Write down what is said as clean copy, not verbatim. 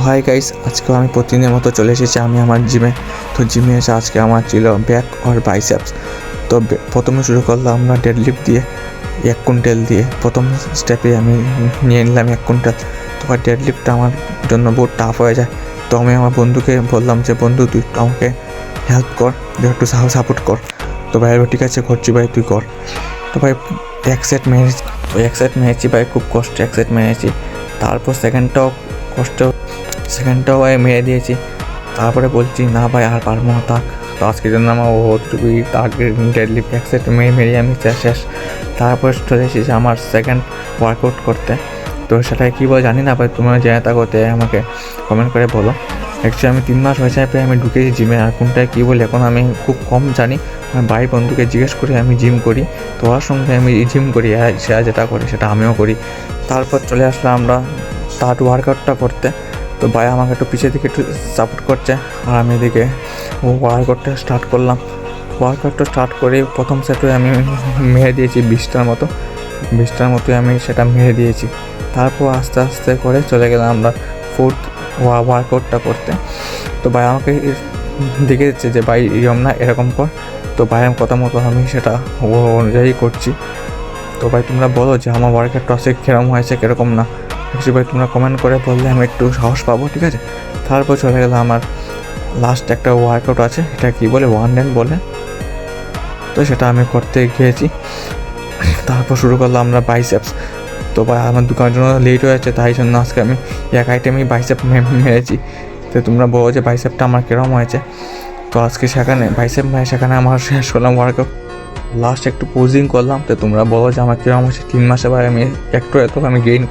Hi guys, আজকেও আমি প্রতিদিনের মতো চলে এসেছি আমি আমার জিমে। তো জিমে এসে আজকে আমার ছিল ব্যাক আর বাইসেপস। তো প্রথমে শুরু করলাম আমরা ডেডলিফট দিয়ে 1 কুইন্টাল দিয়ে। প্রথম স্টেপে আমি নিয়ে নিলাম 1 কুইন্টাল। তো ডেডলিফটটা আমার জন্য বহুত টাফ হয়ে যায়। তো আমি আমার বন্ধুকে বললাম যে বন্ধু তুই আমাকে হেল্প কর, যে একটু সাপোর্ট কর। তো ভাই ঠিক আছে করছি ভাই, তুই কর। তো ভাই 1 সেট মেরেছি, 1 সেট মেরেছি ভাই, খুব কষ্টে 1 সেট মেরেছি। তারপর সেকেন্ডটাও ভাই মেরে দিয়েছি। তারপরে বলছি না ভাই আর পারবো না, থাক। তো আজকের জন্য আমার ওটুকুই, তার ডেডলিফট 1 সেট মেরে আমি শেষ। তারপর চলে এসেছি আমার সেকেন্ড ওয়ার্কআউট করতে। তো সেটা কী বলে জানি না ভাই, তোমরা জেনে থাকোতে আমাকে কমেন্ট করে বলো। অ্যাকচুয়ালি আমি 3 মাস হয়েছে প্রায় আমি ঢুকেছি জিমে, আর কোনটায় কী বলি এখন আমি খুব কম জানি। আমি ভাই বন্ধুকে জিজ্ঞেস করি আমি জিম করি, তো ওর সঙ্গে আমি জিম করি, সে যেটা করে সেটা আমিও করি। তারপর চলে আসলাম আমরা তার ওয়ার্কআউটটা করতে। তো ভাই আমাকে একটু পিছিয়ে দিকে একটু সাপোর্ট করছে, আর আমি এদিকে ওয়ার্কআউটটা স্টার্ট করলাম। ওয়ার্কআউটটা স্টার্ট করে প্রথম সেটে আমি মেরে দিয়েছি 20টার মতোই আমি সেটা মেরে দিয়েছি। তারপর আস্তে আস্তে করে চলে গেলাম আমরা ফোর্থ ওয়ার্কআউটটা করতে। তো ভাই আমাকে দেখে দিচ্ছে যে ভাই এরকম না এরকম কর। তো ভাইয়ের কথা মতো আমি সেটা অনুযায়ী করছি। তো ভাই তোমরা বলো যে আমার ওয়ার্কআউটটা আসে কীরকম হয়েছে কীরকম না। অ্যাকচুয়ালি ভাই তোমরা কমেন্ট করে বললে আমি একটু সাহস পাবো, ঠিক আছে। তারপর চলে গেলাম আমার লাস্ট একটা ওয়ার্কআউট আছে, এটা কী বলে 1 লেন বলে। তো সেটা আমি করতে গিয়েছি। তারপর শুরু করলাম আমরা বাইসেপস। তো ভাই আমার দোকানের জন্য লেট হয়েছে, তাই জন্য আজকে আমি এক আইটেমেই বাইসেপ মেরেছি। তো তোমরা বলো যে বাইসেপটা আমার কীরকম হয়েছে। তো আজকে সেখানে আমার শেষ করলাম ওয়ার্কআউট। লাস্ট একটু পোজিং করলাম। তো তোমরা বলো যে আমার কীরকম হয়েছে 3 মাসে ভাই আমি একটু আমি গেইন